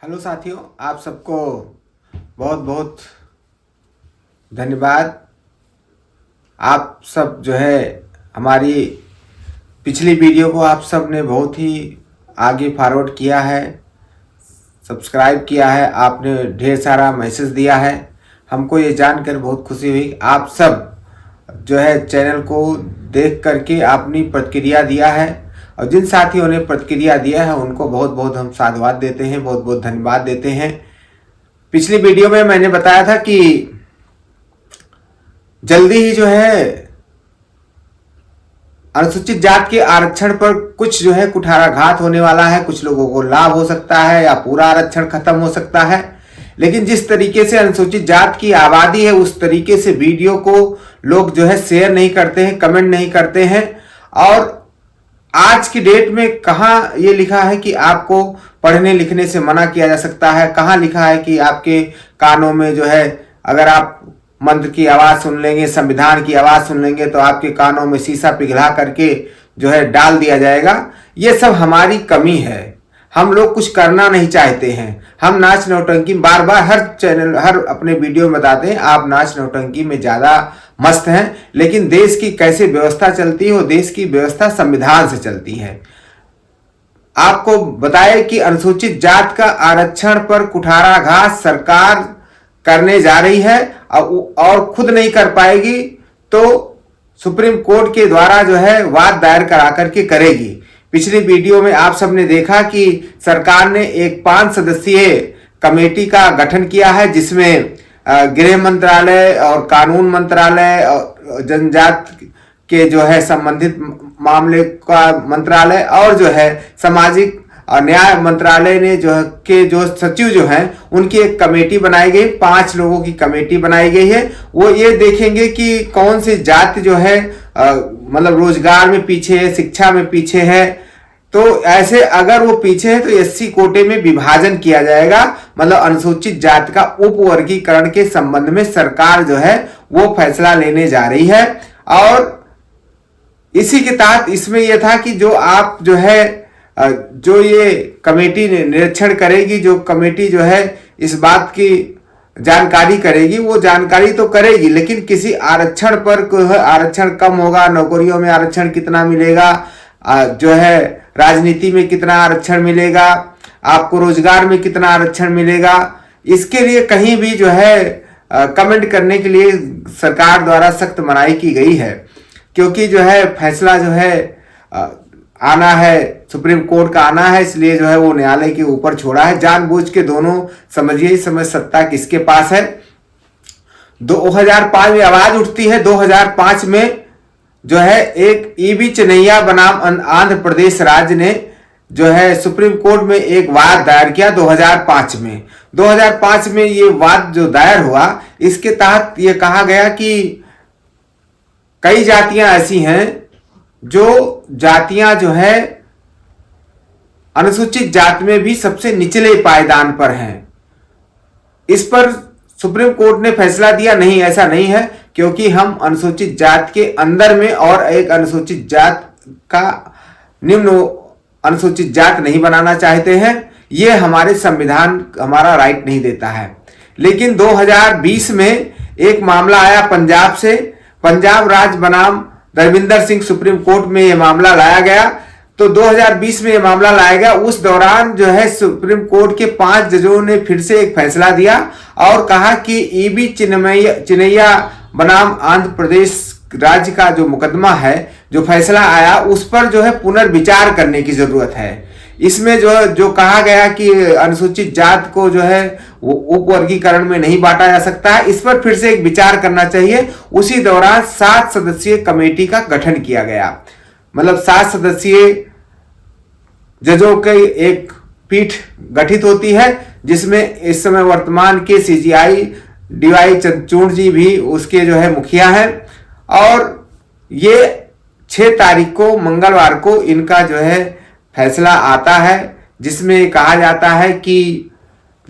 Hello साथियों, आप सबको बहुत बहुत धन्यवाद। आप सब जो है हमारी पिछली वीडियो को आप सब ने बहुत ही आगे फॉरवर्ड किया है, सब्सक्राइब किया है, आपने ढेर सारा मैसेज दिया है। हमको ये जानकर बहुत खुशी हुई। आप सब जो है चैनल को देख करके अपनी प्रतिक्रिया दिया है और जिन साथियों ने प्रतिक्रिया दिया है उनको बहुत बहुत हम साधुवाद देते हैं, बहुत बहुत धन्यवाद देते हैं। पिछली वीडियो में मैंने बताया था कि जल्दी ही जो है अनुसूचित जात के आरक्षण पर कुछ जो है कुठाराघात होने वाला है। कुछ लोगों को लाभ हो सकता है या पूरा आरक्षण खत्म हो सकता है, लेकिन जिस तरीके से अनुसूचित जात की आबादी है उस तरीके से वीडियो को लोग जो है शेयर नहीं करते हैं, कमेंट नहीं करते हैं। और आज की डेट में कहाँ ये लिखा है कि आपको पढ़ने लिखने से मना किया जा सकता है? कहाँ लिखा है कि आपके कानों में जो है अगर आप मंत्र की आवाज़ सुन लेंगे, संविधान की आवाज़ सुन लेंगे तो आपके कानों में शीशा पिघला करके जो है डाल दिया जाएगा? ये सब हमारी कमी है। हम लोग कुछ करना नहीं चाहते हैं। हम नाच नौटंकी बार बार हर चैनल हर अपने वीडियो में बताते हैं आप नाच नौटंकी में ज़्यादा मस्त हैं, लेकिन देश की कैसे व्यवस्था चलती है वो देश की व्यवस्था संविधान से चलती है। आपको बताए कि अनुसूचित जात का आरक्षण पर कुठाराघात सरकार करने जा रही है और खुद नहीं कर पाएगी तो सुप्रीम कोर्ट के द्वारा जो है वाद दायर करा करके करेगी। पिछली वीडियो में आप सबने देखा कि सरकार ने एक 5 सदस्यीय कमेटी का गठन किया है जिसमें गृह मंत्रालय और कानून मंत्रालय और जनजात के जो है संबंधित मामले का मंत्रालय और जो है सामाजिक और न्याय मंत्रालय ने जो सचिव जो हैं उनकी एक कमेटी बनाई गई। 5 लोगों की कमेटी बनाई गई है। वो ये देखेंगे कि कौन सी जाति जो है मतलब रोजगार में पीछे है, शिक्षा में पीछे है। तो ऐसे अगर वो पीछे है तो एससी कोटे में विभाजन किया जाएगा। मतलब अनुसूचित जाति का उपवर्गीकरण के संबंध में सरकार जो है वो फैसला लेने जा रही है। और इसी के तहत इसमें यह था कि जो आप जो है जो ये कमेटी निरीक्षण करेगी, जो कमेटी जो है इस बात की जानकारी करेगी, वो जानकारी तो करेगी लेकिन किसी आरक्षण पर आरक्षण कम होगा, नौकरियों में आरक्षण कितना मिलेगा, जो है राजनीति में कितना आरक्षण मिलेगा, आपको रोजगार में कितना आरक्षण मिलेगा, इसके लिए कहीं भी जो है कमेंट करने के लिए सरकार द्वारा सख्त मनाही की गई है। क्योंकि जो है फैसला जो है आना है, सुप्रीम कोर्ट का आना है, इसलिए जो है वो न्यायालय के ऊपर छोड़ा है। जानबूझ के दोनों समझिए इस समय सत्ता किसके पास है। 2005 में आवाज उठती है। 2005 में जो है एक ईबी चिनैया बनाम आंध्र प्रदेश राज्य ने जो है सुप्रीम कोर्ट में एक वाद दायर किया 2005 में। 2005 में ये वाद जो दायर हुआ इसके तहत ये कहा गया कि कई जातियां ऐसी हैं जो जातियां जो है अनुसूचित जाति में भी सबसे निचले पायदान पर हैं। इस पर सुप्रीम कोर्ट ने फैसला दिया नहीं, ऐसा नहीं है, क्योंकि हम अनुसूचित जाति के अंदर में और एक अनुसूचित जाति का निम्न अनुसूचित जाति नहीं बनाना चाहते हैं। यह हमारे संविधान हमारा राइट नहीं देता है। लेकिन 2020 में एक मामला आया पंजाब से। पंजाब राज्य बनाम धर्मिंदर सिंह सुप्रीम कोर्ट में यह मामला लाया गया। तो 2020 में यह मामला लाया गया। उस दौरान जो है सुप्रीम कोर्ट के 5 जजों ने फिर से एक फैसला दिया और कहा कि ईबी चिनैया बनाम आंध्र प्रदेश राज्य का जो मुकदमा है, जो फैसला आया, उस पर जो है पुनर्विचार करने की जरूरत है। इसमें जो कहा गया कि अनुसूचित जाति को जो है वो उपवर्गीकरण में नहीं बांटा जा सकता है, इस पर फिर से एक विचार करना चाहिए। उसी दौरान 7 सदस्यीय कमेटी का गठन किया गया। मतलब 7 सदस्यीय जजों की एक पीठ गठित होती है जिसमें इस समय वर्तमान के सीजीआई डीवाई चंद्रचूड़ जी भी उसके जो है मुखिया हैं। और ये 6 तारीख को मंगलवार को इनका जो है फैसला आता है जिसमें कहा जाता है कि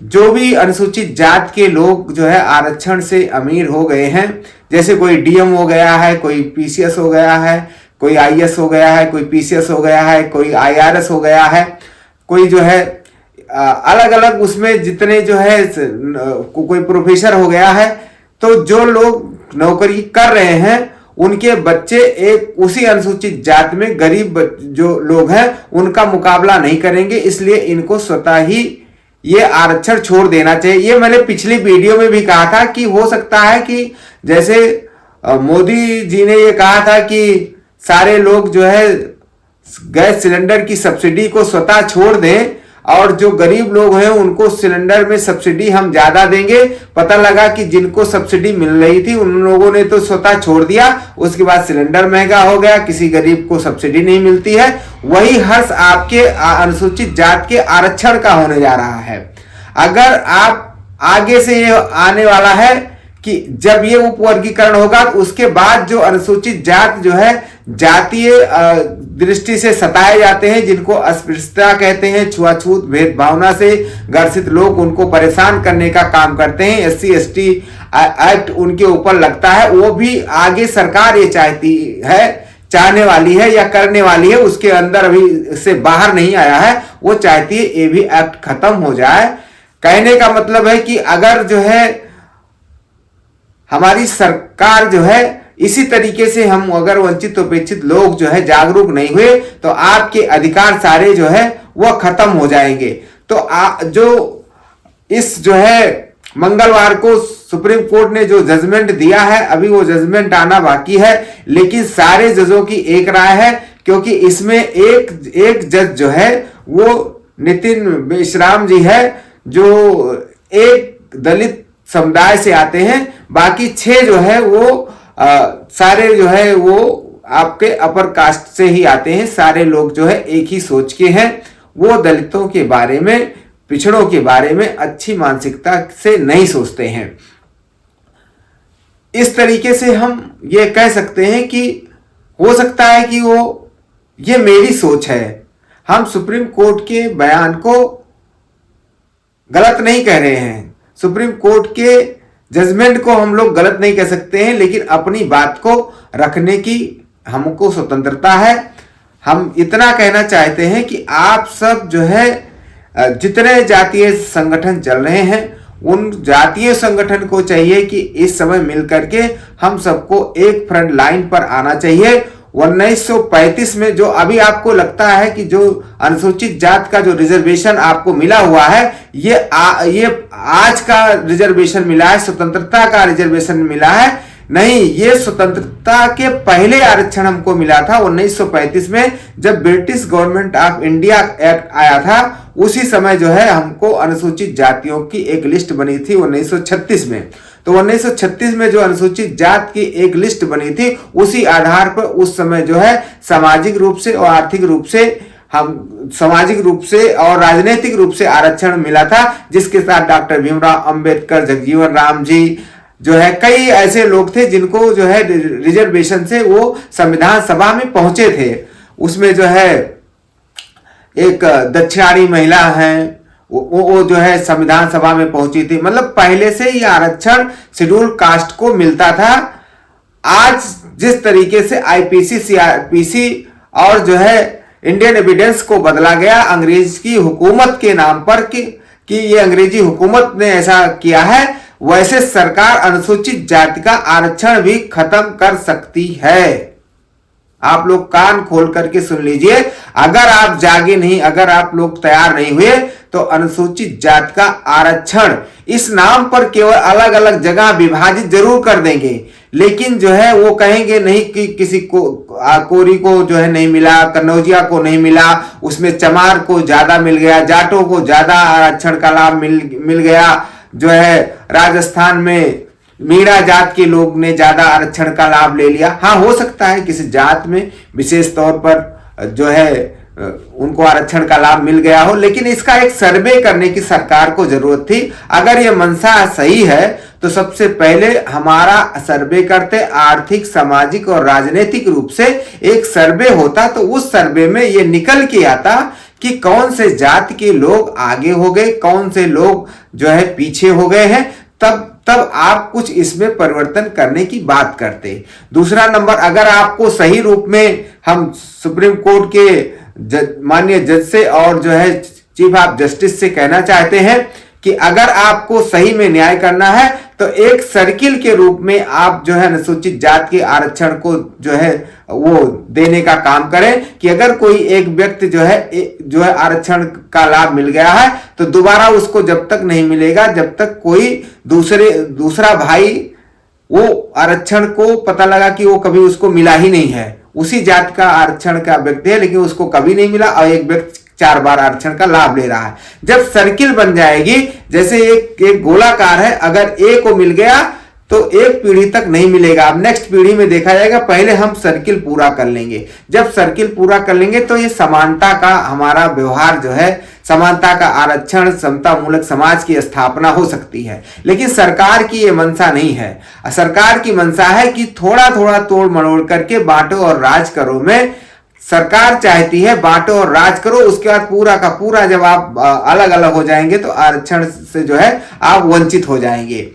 जो भी अनुसूचित जाति के लोग जो है आरक्षण से अमीर हो गए हैं, जैसे कोई डीएम हो गया है, कोई पीसीएस हो गया है, कोई आईएएस हो गया है, कोई पीसीएस हो गया है, कोई आईआरएस हो गया है, कोई जो है अलग अलग उसमें जितने जो है कोई प्रोफेसर हो गया है, तो जो लोग नौकरी कर रहे हैं उनके बच्चे एक उसी अनुसूचित जाति में गरीब जो लोग हैं उनका मुकाबला नहीं करेंगे, इसलिए इनको स्वतः ही ये आरक्षण छोड़ देना चाहिए। ये मैंने पिछली वीडियो में भी कहा था कि हो सकता है कि जैसे मोदी जी ने ये कहा था कि सारे लोग जो है गैस सिलेंडर की सब्सिडी को स्वतः छोड़ दें और जो गरीब लोग हैं उनको सिलेंडर में सब्सिडी हम ज्यादा देंगे। पता लगा कि जिनको सब्सिडी मिल रही थी उन लोगों ने तो स्वतः छोड़ दिया, उसके बाद सिलेंडर महंगा हो गया, किसी गरीब को सब्सिडी नहीं मिलती है। वही हर्ष आपके अनुसूचित जाति के आरक्षण का होने जा रहा है। अगर आप आगे से ये आने वाला है कि जब ये उपवर्गीकरण होगा तो उसके बाद जो अनुसूचित जाति जो है जातीय दृष्टि से सताए जाते हैं, जिनको अस्पृश्यता कहते हैं, छुआछूत भेदभावना से ग्रसित लोग उनको परेशान करने का काम करते हैं, SC/ST एक्ट उनके ऊपर लगता है, वो भी आगे सरकार ये चाहने वाली है या करने वाली है, उसके अंदर अभी से बाहर नहीं आया है। वो चाहती है ये भी एक्ट खत्म हो जाए। कहने का मतलब है कि अगर जो है हमारी सरकार जो है इसी तरीके से हम अगर वंचित उपेक्षित लोग जो है जागरूक नहीं हुए तो आपके अधिकार सारे जो है वह खत्म हो जाएंगे। तो जो इस जो है मंगलवार को सुप्रीम कोर्ट ने जो जजमेंट दिया है, अभी वो जजमेंट आना बाकी है, लेकिन सारे जजों की एक राय है, क्योंकि इसमें एक जज जो है वो नितिन मेश्राम जी है, जो एक दलित समुदाय से आते हैं। बाकी 6 जो है वो सारे जो है वो आपके अपर कास्ट से ही आते हैं। सारे लोग जो है एक ही सोच के हैं, वो दलितों के बारे में, पिछड़ों के बारे में अच्छी मानसिकता से नहीं सोचते हैं। इस तरीके से हम ये कह सकते हैं कि हो सकता है कि ये मेरी सोच है। हम सुप्रीम कोर्ट के बयान को गलत नहीं कह रहे हैं, सुप्रीम कोर्ट के जजमेंट को हम लोग गलत नहीं कह सकते हैं, लेकिन अपनी बात को रखने की हमको स्वतंत्रता है। हम इतना कहना चाहते हैं कि आप सब जो है जितने जातीय संगठन चल रहे हैं उन जातीय संगठन को चाहिए कि इस समय मिलकर के हम सबको एक फ्रंट लाइन पर आना चाहिए। 1935 में जो अभी आपको लगता है कि जो अनुसूचित जात का जो रिजर्वेशन आपको मिला हुआ है, ये आज का रिजर्वेशन मिला है, स्वतंत्रता का रिजर्वेशन मिला है नहीं, ये स्वतंत्रता के पहले आरक्षण हमको मिला था 1935 में, जब British government of India act आया था। उसी समय जो है हमको अनुसूचित जातियों की एक लिस्ट बनी थी 1936 में। तो 1936 में जो अनुसूचित जात की एक लिस्ट बनी थी, उसी आधार पर उस समय जो है सामाजिक रूप से और आर्थिक रूप से सामाजिक रूप से और राजनीतिक रूप से आरक्षण मिला था, जिसके साथ डॉक्टर भीमराव अंबेडकर, जगजीवन राम जी जो है, कई ऐसे लोग थे जिनको जो है रिजर्वेशन से वो संविधान सभा में पहुंचे थे। उसमें जो है एक दक्षिणारी महिला हैं, वो जो है संविधान सभा में पहुंची थी। मतलब पहले से ही आरक्षण शेड्यूल कास्ट को मिलता था। आज जिस तरीके से IPC, CRPC और जो है इंडियन एविडेंस को बदला गया अंग्रेज की हुकूमत के नाम पर कि ये अंग्रेजी हुकूमत ने ऐसा किया है, वैसे सरकार अनुसूचित जाति का आरक्षण भी खत्म कर सकती है। आप लोग कान खोल करके सुन लीजिए, अगर आप जागे नहीं, अगर आप लोग तैयार नहीं हुए तो अनुसूचित जाति का आरक्षण इस नाम पर केवल अलग अलग जगह विभाजित जरूर कर देंगे, लेकिन जो है वो कहेंगे नहीं कि किसी को कोरी को जो है नहीं मिला, कन्नौजिया को नहीं मिला, उसमें चमार को ज्यादा मिल गया, जाटों को ज्यादा आरक्षण का लाभ मिल गया, जो है राजस्थान में मीणा जात के लोग ने ज्यादा आरक्षण का लाभ ले लिया। हाँ, हो सकता है किसी जात में विशेष तौर पर जो है उनको आरक्षण का लाभ मिल गया हो, लेकिन इसका एक सर्वे करने की सरकार को जरूरत थी। अगर ये मंशा सही है तो सबसे पहले हमारा सर्वे करते, आर्थिक, सामाजिक और राजनीतिक रूप से एक सर्वे होता, तो उस सर्वे में ये निकल के आता कि कौन से जाति के लोग आगे हो गए, कौन से लोग जो है पीछे हो गए हैं, तब आप कुछ इसमें परिवर्तन करने की बात करते। दूसरा नंबर, अगर आपको सही रूप में हम सुप्रीम कोर्ट के माननीय जज से और जो है चीफ ऑफ जस्टिस से कहना चाहते हैं कि अगर आपको सही में न्याय करना है तो एक सर्किल के रूप में आप जो है अनुसूचित जाति के आरक्षण को जो है वो देने का काम करें कि अगर कोई एक व्यक्ति जो है आरक्षण का लाभ मिल गया है तो दोबारा उसको जब तक नहीं मिलेगा जब तक कोई दूसरा भाई वो आरक्षण को पता लगा कि वो कभी उसको मिला ही नहीं है, उसी जाति का आरक्षण का व्यक्ति है लेकिन उसको कभी नहीं मिला और एक व्यक्ति 4 बार आरक्षण का लाभ ले रहा है। जब सर्किल बन जाएगी, जैसे एक गोलाकार है, अगर ए को मिल गया तो एक पीढ़ी तक नहीं मिलेगा, अब नेक्स्ट पीढ़ी में देखा जाएगा, पहले हम सर्किल पूरा कर लेंगे। जब सर्किल पूरा कर लेंगे तो ये समानता का हमारा व्यवहार जो है, समानता का आरक्षण, समता मूलक समाज की स्थापना हो सकती है। लेकिन सरकार की ये मंशा नहीं है। सरकार की मंशा है कि थोड़ा थोड़ा तोड़ मरोड़ करके बांटो और राज करो में सरकार चाहती है बांटो और राज करो, उसके बाद पूरा का पूरा जब आप अलग अलग हो जाएंगे तो आरक्षण से जो है आप वंचित हो जाएंगे।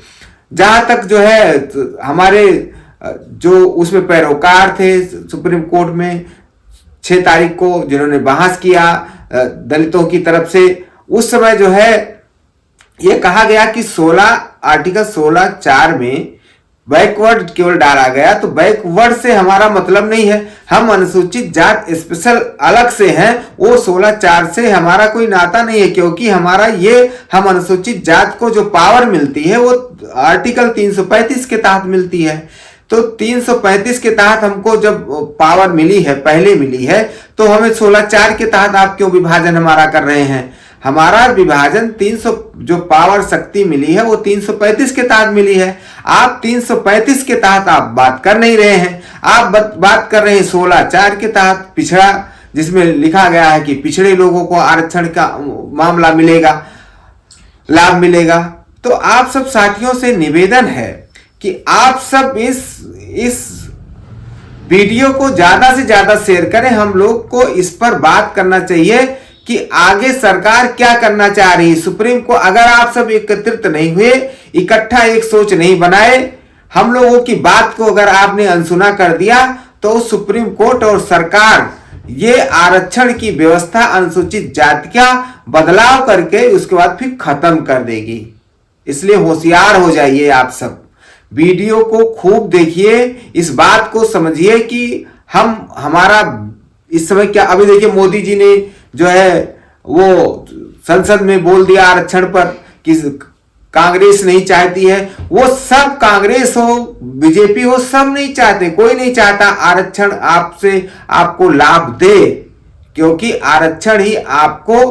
जहां तक जो है हमारे जो उसमें पैरोकार थे सुप्रीम कोर्ट में 6 तारीख को जिन्होंने बहस किया दलितों की तरफ से, उस समय जो है ये कहा गया कि आर्टिकल 16(4) में बैकवर्ड केवल डाला गया, तो बैकवर्ड से हमारा मतलब नहीं है, हम अनुसूचित जात स्पेशल अलग से हैं, वो 16(4) से हमारा कोई नाता नहीं है, क्योंकि हमारा ये हम अनुसूचित जात को जो पावर मिलती है वो आर्टिकल 335 के तहत मिलती है। तो 335 के तहत हमको जब पावर मिली है, पहले मिली है, तो हमें 16(4) के तहत आप क्यों विभाजन हमारा कर रहे हैं? हमारा विभाजन 300 जो पावर शक्ति मिली है वो 335 के तहत मिली है। आप 335 के तहत आप बात कर नहीं रहे हैं, आप बात कर रहे हैं 16(4) के तहत पिछड़ा, जिसमें लिखा गया है कि पिछड़े लोगों को आरक्षण का मामला मिलेगा, लाभ मिलेगा। तो आप सब साथियों से निवेदन है कि आप सब इस वीडियो को ज्यादा से ज्यादा शेयर करें। हम लोग को इस पर बात करना चाहिए कि आगे सरकार क्या करना चाह रही है। सुप्रीम को अगर आप सब एकत्रित नहीं हुए, इकट्ठा एक सोच नहीं बनाए, हम लोगों की बात को अगर आपने अनसुना कर दिया तो सुप्रीम कोर्ट और सरकार ये आरक्षण की व्यवस्था अनुसूचित जाति का बदलाव करके उसके बाद फिर खत्म कर देगी। इसलिए होशियार हो जाइए आप सब, वीडियो को खूब देखिए, इस बात को समझिए कि हमारा इस समय क्या। अभी देखिए मोदी जी ने जो है वो संसद में बोल दिया आरक्षण पर कि कांग्रेस नहीं चाहती है। वो सब कांग्रेस हो बीजेपी हो सब नहीं चाहते, कोई नहीं चाहता आरक्षण आपको लाभ दे, क्योंकि आरक्षण ही आपको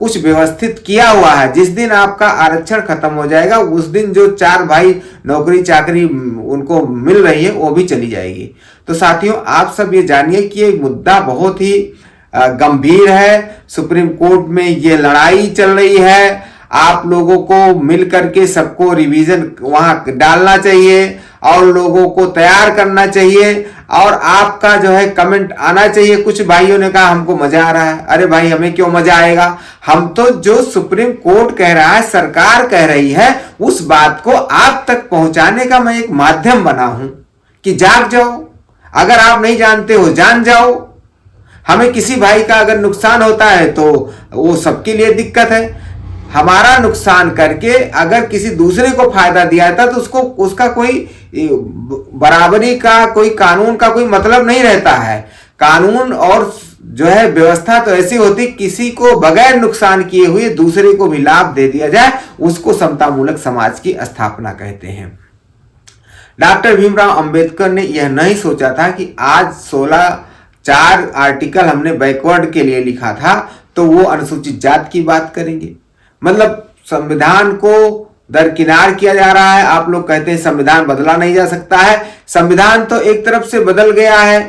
कुछ व्यवस्थित किया हुआ है। जिस दिन आपका आरक्षण खत्म हो जाएगा उस दिन जो 4 भाई नौकरी चाकरी उनको मिल रही है वो भी चली जाएगी। तो साथियों आप सब ये जानिए कि ये मुद्दा बहुत ही गंभीर है। सुप्रीम कोर्ट में ये लड़ाई चल रही है। आप लोगों को मिल करके सबको रिवीजन वहां डालना चाहिए और लोगों को तैयार करना चाहिए और आपका जो है कमेंट आना चाहिए। कुछ भाइयों ने कहा हमको मजा आ रहा है। अरे भाई हमें क्यों मजा आएगा? हम तो जो सुप्रीम कोर्ट कह रहा है, सरकार कह रही है, उस बात को आप तक पहुंचाने का मैं एक माध्यम बना हूं कि जाग जाओ। अगर आप नहीं जानते हो जान जाओ। हमें किसी भाई का अगर नुकसान होता है तो वो सबके लिए दिक्कत है। हमारा नुकसान करके अगर किसी दूसरे को फायदा दिया था तो उसका कोई बराबरी का, कोई कानून का कोई मतलब नहीं रहता है। कानून और जो है व्यवस्था तो ऐसी होती, किसी को बगैर नुकसान किए हुए दूसरे को भी लाभ दे दिया जाए, उसको समता मूलक समाज की स्थापना कहते हैं। डॉक्टर भीमराव अंबेडकर ने यह नहीं सोचा था कि आज 16(4) आर्टिकल हमने बैकवर्ड के लिए लिखा था तो वो अनुसूचित जाति की बात करेंगे। मतलब संविधान को दरकिनार किया जा रहा है। आप लोग कहते हैं संविधान बदला नहीं जा सकता है। संविधान तो एक तरफ से बदल गया है,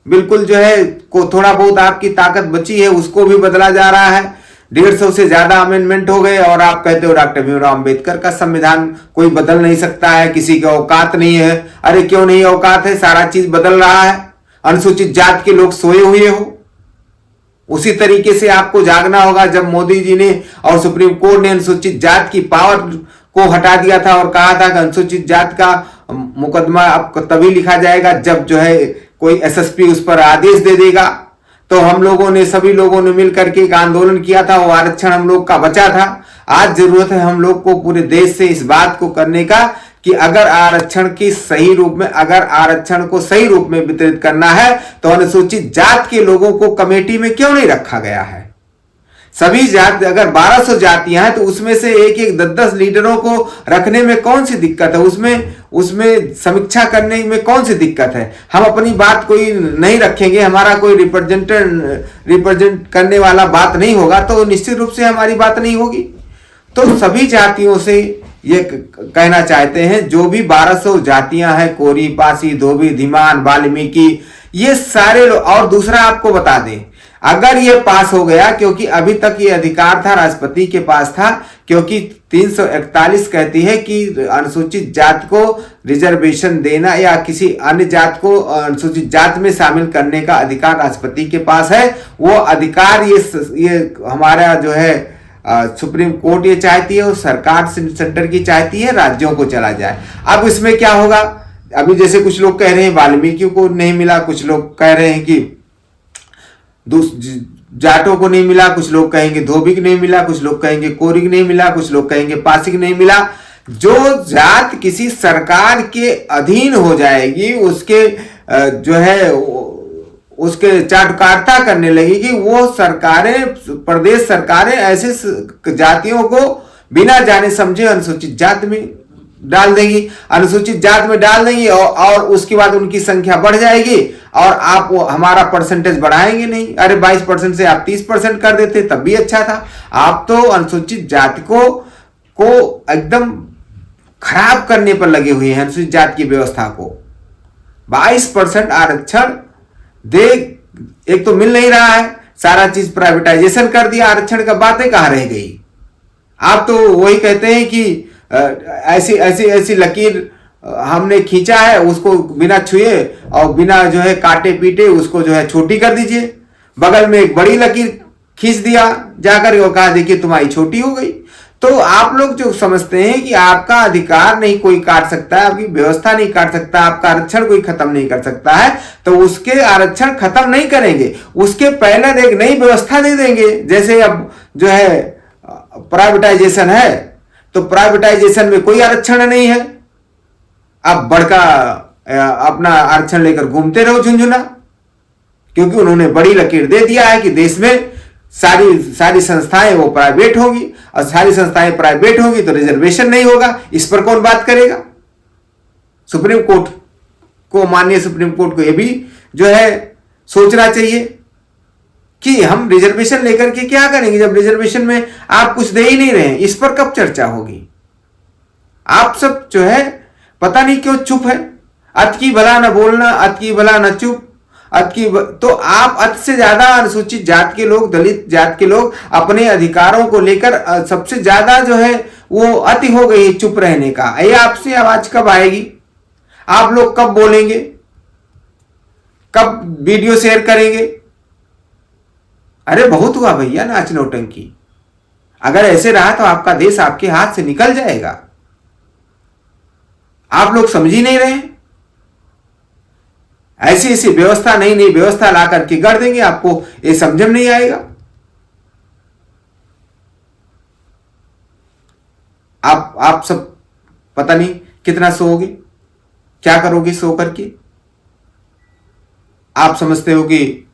बिल्कुल जो है को थोड़ा बहुत आपकी ताकत बची है उसको भी बदला जा रहा है। 150 से ज्यादा अमेंडमेंट हो गए और आप कहते हो डॉक्टर भीमराव अंबेडकर का संविधान कोई बदल नहीं सकता है, किसी की औकात नहीं है। अरे क्यों नहीं औकात है? सारा चीज बदल रहा है। अनुसूचित जाति के लोग सोए हुए हो। उसी तरीके से आपको जागना होगा। जब मोदी जी ने और सुप्रीम कोर्ट ने अनुसूचित जाति की पावर को हटा दिया था और कहा था कि अनुसूचित जाति का मुकदमा आपको तभी लिखा जाएगा जब जो है कोई एसएसपी उस पर आदेश दे देगा, तो हम लोगों ने, सभी लोगों ने मिलकर के एक आंदोलन किया था, वो आरक्षण हम लोग का बचा था। आज जरूरत है हम लोग को पूरे देश से इस बात को करने का कि अगर आरक्षण की सही रूप में, अगर आरक्षण को सही रूप में वितरित करना है तो अनुसूचित जात के लोगों को कमेटी में क्यों नहीं रखा गया है। सभी जाति, अगर 1200 जातियां हैं तो उसमें से एक एक 10-10 लीडरों को रखने में कौन सी दिक्कत है, उसमें समीक्षा करने में कौन सी दिक्कत है। हम अपनी बात कोई नहीं रखेंगे, हमारा कोई रिप्रेजेंट करने वाला बात नहीं होगा तो निश्चित रूप से हमारी बात नहीं होगी। तो सभी जातियों से ये कहना चाहते हैं, जो भी 1200 जातियां हैं, कोरी, पासी, धोबी, धीमान, वाल्मीकि, ये सारे लोग। और दूसरा आपको बता दें, अगर ये पास हो गया, क्योंकि अभी तक ये अधिकार था राष्ट्रपति के पास था, क्योंकि 341 कहती है कि अनुसूचित जात को रिजर्वेशन देना या किसी अन्य जात को अनुसूचित जात में शामिल करने का अधिकार राष्ट्रपति के पास है। वो अधिकार ये हमारा जो है सुप्रीम कोर्ट ये चाहती है, और सरकार सेंटर की चाहती है राज्यों को चला जाए। अब इसमें क्या होगा, अभी जैसे कुछ लोग कह रहे हैं वाल्मीकि को नहीं मिला, कुछ लोग कह रहे हैं कि जाटों को नहीं मिला, कुछ लोग कहेंगे धोबी को नहीं मिला, कुछ लोग कहेंगे कोरी को नहीं मिला, कुछ लोग कहेंगे पासी को नहीं मिला। जो जात किसी सरकार के अधीन हो जाएगी, उसके जो है उसके चाटुकारिता करने लगेगी, वो सरकारें, प्रदेश सरकारें ऐसे जातियों को बिना जाने समझे अनुसूचित जात में डाल देंगी, अनुसूचित जात में डाल देंगी, और उसके बाद उनकी संख्या बढ़ जाएगी और आप हमारा परसेंटेज बढ़ाएंगे नहीं। अरे 22% से आप 30% कर देते तब भी अच्छा था। आप तो अनुसूचित जाति को एकदम खराब करने पर लगे हुए हैं। अनुसूचित जाति की व्यवस्था को 22% आरक्षण दे, एक तो मिल नहीं रहा है, सारा चीज प्राइवेटाइजेशन कर दिया, आरक्षण का बातें कहां रह गई। आप तो वही कहते हैं कि ऐसी लकीर हमने खींचा है, उसको बिना छुए और बिना जो है काटे पीटे उसको जो है छोटी कर दीजिए। बगल में एक बड़ी लकीर खींच दिया जाकर और कहा देखिए तुम्हारी छोटी हो गई। तो आप लोग जो समझते हैं कि आपका अधिकार नहीं कोई काट सकता है, आपकी व्यवस्था नहीं काट सकता, आपका आरक्षण कोई खत्म नहीं कर सकता है, तो उसके आरक्षण खत्म नहीं करेंगे, उसके पहले एक नई व्यवस्था दे देंगे। जैसे अब जो है प्राइवेटाइजेशन है, तो प्राइवेटाइजेशन में कोई आरक्षण नहीं है, आप बड़का अपना आरक्षण लेकर घूमते रहो झुंझुना, क्योंकि उन्होंने बड़ी लकीर दे दिया है कि देश में सारी संस्थाएं वो प्राइवेट होगी, और सारी संस्थाएं प्राइवेट होगी तो रिजर्वेशन नहीं होगा। इस पर कौन बात करेगा। सुप्रीम कोर्ट को, माननीय सुप्रीम कोर्ट को ये भी जो है सोचना चाहिए कि हम रिजर्वेशन लेकर के क्या करेंगे, जब रिजर्वेशन में आप कुछ दे ही नहीं रहे। इस पर कब चर्चा होगी। आप सब जो है पता नहीं क्यों चुप है। अत की भला न बोलना, अत की भला न चुप, तो आप अत से ज्यादा अनुसूचित जात के लोग, दलित जात के लोग अपने अधिकारों को लेकर सबसे ज्यादा जो है वो अति हो गई चुप रहने का। ये आपसे आवाज कब आएगी, आप लोग कब बोलेंगे, कब वीडियो शेयर करेंगे। अरे बहुत हुआ भैया नाच नौटंकी। अगर ऐसे रहा तो आपका देश आपके हाथ से निकल जाएगा। आप लोग समझ ही नहीं रहे। ऐसी व्यवस्था, नई व्यवस्था ला करके गढ़ देंगे, आपको ये समझ में नहीं आएगा। आप सब पता नहीं कितना सोओगे, क्या करोगे सो करके। आप समझते हो कि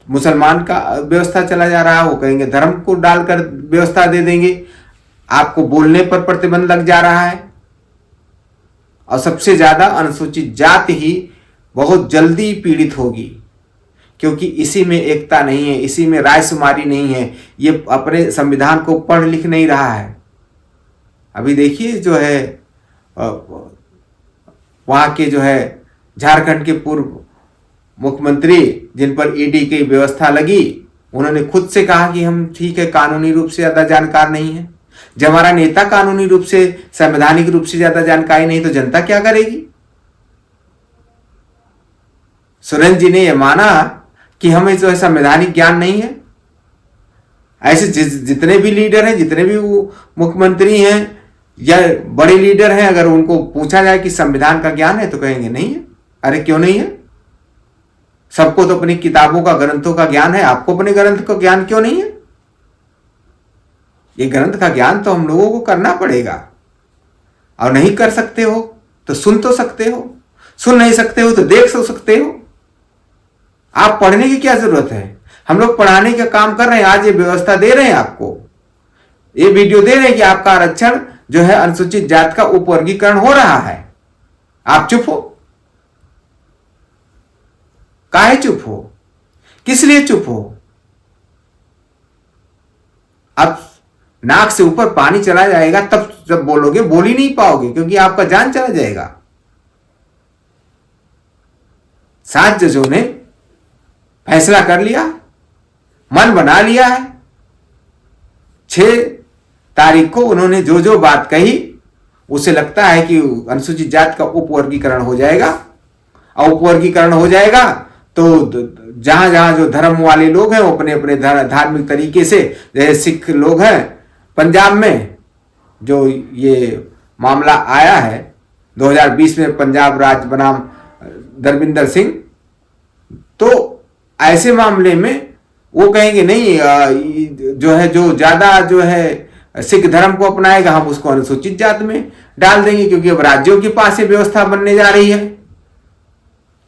मुसलमान का व्यवस्था चला जा रहा है, वो कहेंगे धर्म को डालकर व्यवस्था दे देंगे, आपको बोलने पर प्रतिबंध लग जा रहा है। और सबसे ज्यादा अनुसूचित जाति ही बहुत जल्दी पीड़ित होगी, क्योंकि इसी में एकता नहीं है, इसी में रायशुमारी नहीं है। ये अपने संविधान को पढ़ लिख नहीं रहा है। अभी देखिए जो है वहां के जो है झारखंड के पूर्व मुख्यमंत्री, जिन पर ईडी की व्यवस्था लगी, उन्होंने खुद से कहा कि हम ठीक है कानूनी रूप से ज्यादा जानकार नहीं है। जब हमारा नेता कानूनी रूप से, संवैधानिक रूप से ज्यादा जानकारी नहीं तो जनता क्या करेगी। सुरेंद्र जी ने यह माना कि हमें जो है संवैधानिक ज्ञान नहीं है। ऐसे जितने भी लीडर हैं, जितने भी मुख्यमंत्री हैं या बड़े लीडर हैं, अगर उनको पूछा जाए कि संविधान का ज्ञान है तो कहेंगे नहीं है। अरे क्यों नहीं है, सबको तो अपनी किताबों का, ग्रंथों का ज्ञान है, आपको अपने ग्रंथ का ज्ञान क्यों नहीं है? ये ग्रंथ का ज्ञान तो हम लोगों को करना पड़ेगा। और नहीं कर सकते हो तो सुन तो सकते हो, सुन नहीं सकते हो तो देख तो सकते हो। आप पढ़ने की क्या जरूरत है? हम लोग पढ़ाने का काम कर रहे हैं। आज ये व्यवस्था दे रहे हैं आपको, ये वीडियो दे रहे हैं कि आपका आरक्षण जो है अनुसूचित जात का उपवर्गीकरण हो रहा है। आप चुप हो? काहे चुप हो? किस लिए चुप हो? अब नाक से ऊपर पानी चला जाएगा तब जब बोलोगे, बोल ही नहीं पाओगे, क्योंकि आपका जान चला जाएगा। 7 जजों ने फैसला कर लिया, मन बना लिया है। 6 तारीख को उन्होंने जो जो बात कही, उसे लगता है कि अनुसूचित जात का उपवर्गीकरण हो जाएगा। और उपवर्गीकरण हो जाएगा तो जहां जहां जो धर्म वाले लोग हैं वो अपने अपने धार्मिक तरीके से, जैसे सिख लोग हैं पंजाब में, जो ये मामला आया है 2020 में, पंजाब राज्य बनाम दरविंदर सिंह, तो ऐसे मामले में वो कहेंगे नहीं, जो है जो ज्यादा जो है सिख धर्म को अपनाएगा हम उसको अनुसूचित जात में डाल देंगे, क्योंकि अब राज्यों के पास ये व्यवस्था बनने जा रही है।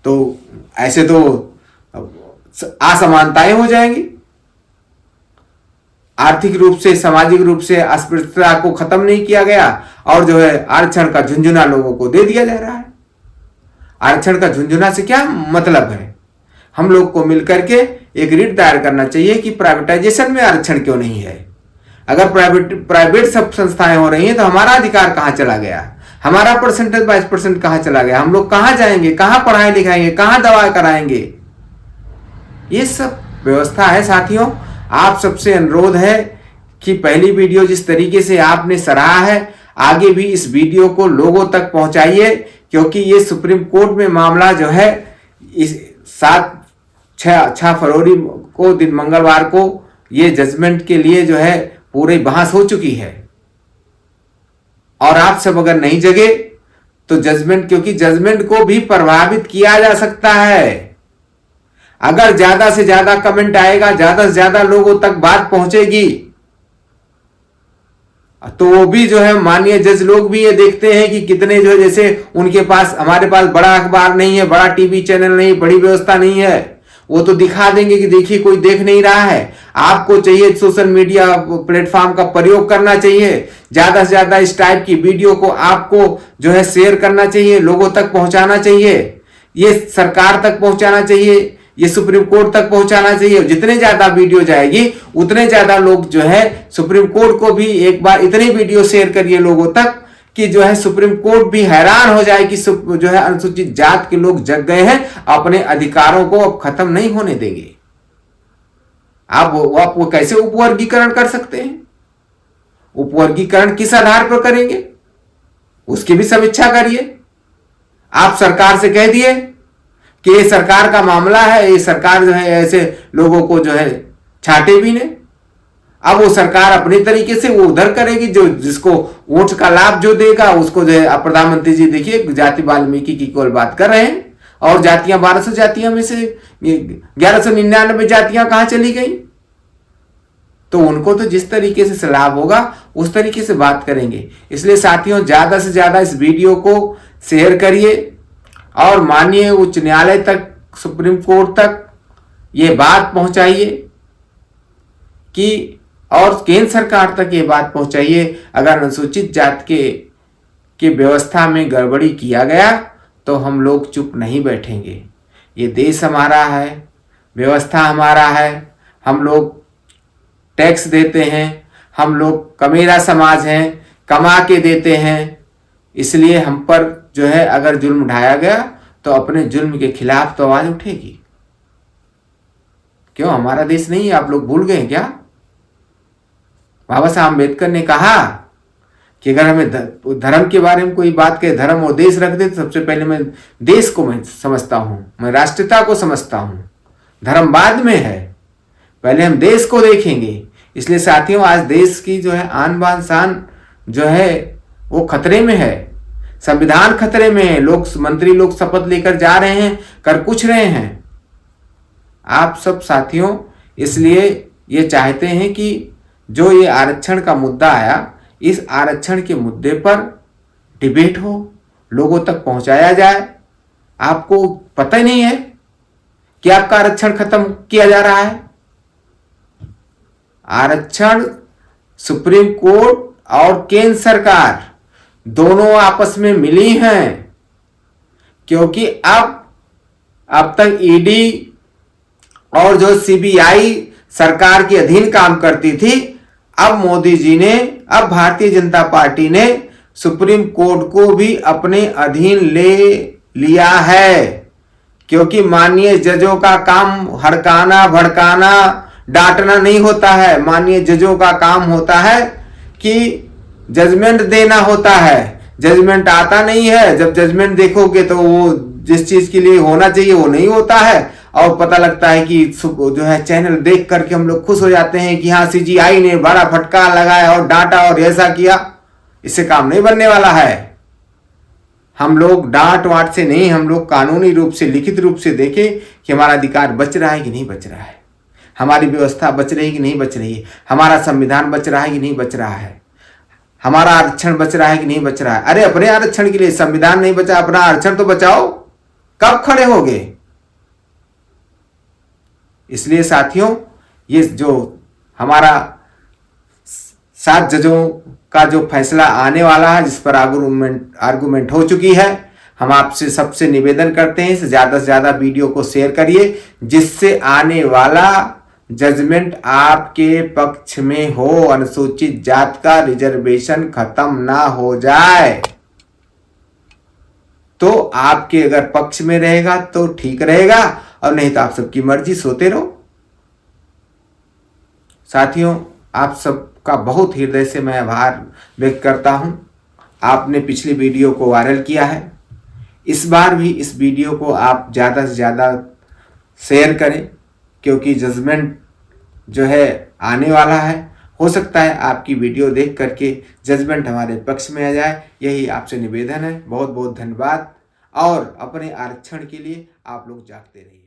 तो ऐसे तो असमानताएं हो जाएंगी। आर्थिक रूप से, सामाजिक रूप से अस्पृश्यता को खत्म नहीं किया गया और जो है आरक्षण का झुंझुना लोगों को दे दिया जा रहा है। आरक्षण का झुंझुना से क्या मतलब है? हम लोग को मिलकर के एक रिट दायर करना चाहिए कि प्राइवेटाइजेशन में आरक्षण क्यों नहीं है। अगर प्राइवेट सब संस्थाएं हो रही हैं तो हमारा अधिकार कहां चला गया? हमारा परसेंटेज 22% कहां चला गया? हम लोग कहां जाएंगे? कहां पढ़ाई लिखाएंगे? कहां दवा कराएंगे? ये सब व्यवस्था है। साथियों, आप सबसे अनुरोध है कि पहली वीडियो जिस तरीके से आपने सराहा है, आगे भी इस वीडियो को लोगों तक पहुंचाइए, क्योंकि ये सुप्रीम कोर्ट में मामला जो है इस 6 फरवरी को, दिन मंगलवार को, ये जजमेंट के लिए जो है पूरी बहस हो चुकी है। और आप सब अगर नहीं जगे तो जजमेंट, क्योंकि जजमेंट को भी प्रभावित किया जा सकता है। अगर ज्यादा से ज्यादा कमेंट आएगा, ज्यादा से ज्यादा लोगों तक बात पहुंचेगी, तो वो भी जो है माननीय जज लोग भी ये देखते हैं कि कितने जो है, जैसे उनके पास, हमारे पास बड़ा अखबार नहीं है, बड़ा टीवी चैनल नहीं, बड़ी व्यवस्था नहीं है, वो तो दिखा देंगे कि देखिए कोई देख नहीं रहा है। आपको चाहिए सोशल मीडिया प्लेटफॉर्म का प्रयोग करना चाहिए, ज्यादा से ज्यादा इस टाइप की वीडियो को आपको जो है शेयर करना चाहिए, लोगों तक पहुंचाना चाहिए, ये सरकार तक पहुंचाना चाहिए, ये सुप्रीम कोर्ट तक पहुंचाना चाहिए। जितने ज्यादा वीडियो जाएगी उतने ज्यादा लोग जो है सुप्रीम कोर्ट को भी एक बार इतनी वीडियो शेयर करिए लोगों तक कि जो है सुप्रीम कोर्ट भी हैरान हो जाए कि जो है अनुसूचित जात के लोग जग गए हैं, अपने अधिकारों को अब खत्म नहीं होने देंगे। आप वो कैसे उपवर्गीकरण कर सकते हैं? उपवर्गीकरण किस आधार पर करेंगे उसकी भी समीक्षा करिए। आप सरकार से कह दिए कि ये सरकार का मामला है, ये सरकार जो है ऐसे लोगों को जो है छाटे भी नहीं। अब वो सरकार अपने तरीके से वो उधर करेगी, जो जिसको वोट का लाभ जो देगा उसको जो है। प्रधानमंत्री जी देखिए जाति वाल्मीकि की केवल बात कर रहे हैं, और जातियां 1200 जातियां में से 1199 जातियां कहां चली गई? तो उनको तो जिस तरीके से लाभ होगा उस तरीके से बात करेंगे। इसलिए साथियों, ज्यादा से ज्यादा इस वीडियो को शेयर करिए और माननीय उच्च न्यायालय तक, सुप्रीम कोर्ट तक ये बात पहुंचाइए कि, और केंद्र सरकार तक ये बात पहुंचाइए, अगर अनुसूचित जात के व्यवस्था में गड़बड़ी किया गया तो हम लोग चुप नहीं बैठेंगे। ये देश हमारा है, व्यवस्था हमारा है, हम लोग टैक्स देते हैं, हम लोग कमेरा समाज हैं, कमा के देते हैं। इसलिए हम पर जो है अगर जुल्म ढाया गया तो अपने जुल्म के खिलाफ तो आवाज उठेगी। क्यों हमारा देश नहीं है? आप लोग भूल गए क्या? बाबा साहब अम्बेडकर ने कहा कि अगर हमें धर्म के बारे में कोई बात कहे, धर्म और देश रख दे, तो सबसे पहले मैं देश को मैं समझता हूं, मैं राष्ट्रीयता को समझता हूं। धर्म बाद में है, पहले हम देश को देखेंगे। इसलिए साथियों, आज देश की जो है आन बान शान जो है वो खतरे में है, संविधान खतरे में है। लोग, मंत्री लोग शपथ लेकर जा रहे हैं, कर कुछ रहे हैं, आप सब साथियों इसलिए ये चाहते हैं कि जो ये आरक्षण का मुद्दा आया, इस आरक्षण के मुद्दे पर डिबेट हो, लोगों तक पहुंचाया जाए। आपको पता ही नहीं है कि आपका आरक्षण खत्म किया जा रहा है। आरक्षण सुप्रीम कोर्ट और केंद्र सरकार दोनों आपस में मिली हैं, क्योंकि अब तक ईडी और जो सीबीआई सरकार के अधीन काम करती थी, अब मोदी जी ने, अब भारतीय जनता पार्टी ने सुप्रीम कोर्ट को भी अपने अधीन ले लिया है। क्योंकि माननीय जजों का काम हड़काना, भड़काना, डांटना नहीं होता है। माननीय जजों का काम होता है कि जजमेंट देना होता है। जजमेंट आता नहीं है। जब जजमेंट देखोगे तो वो जिस चीज के लिए होना चाहिए वो नहीं होता है, और पता लगता है कि जो है चैनल देख करके हम लोग खुश हो जाते हैं कि हाँ सीजीआई ने बड़ा फटकार लगाया और डांटा और ऐसा किया। इससे काम नहीं बनने वाला है। हम लोग डांट वाट से नहीं, हम लोग कानूनी रूप से, लिखित रूप से देखें कि हमारा अधिकार बच रहा है कि नहीं बच रहा है, हमारी व्यवस्था बच रही कि नहीं बच रही है, हमारा संविधान बच रहा है कि नहीं बच रहा है, हमारा आरक्षण बच रहा है कि नहीं बच रहा है। अरे अपने आरक्षण के लिए संविधान नहीं बचा, अपना आरक्षण तो बचाओ। कब खड़े होगे? इसलिए साथियों, ये जो हमारा 7 जजों का जो फैसला आने वाला है, जिस पर आर्गुमेंट हो चुकी है, हम आपसे सबसे निवेदन करते हैं से ज्यादा वीडियो को शेयर करिए, जिससे आने वाला जजमेंट आपके पक्ष में हो, अनुसूचित जात का रिजर्वेशन खत्म ना हो जाए। तो आपके अगर पक्ष में रहेगा तो ठीक रहेगा, और नहीं तो आप सबकी मर्जी, सोते रहो। साथियों, आप सबका बहुत हृदय से मैं आभार व्यक्त करता हूं। आपने पिछली वीडियो को वायरल किया है, इस बार भी इस वीडियो को आप ज़्यादा से ज़्यादा शेयर करें, क्योंकि जजमेंट जो है आने वाला है। हो सकता है आपकी वीडियो देख करके जजमेंट हमारे पक्ष में आ जाए। यही आपसे निवेदन है। बहुत बहुत धन्यवाद, और अपने आरक्षण के लिए आप लोग जागते रहिए।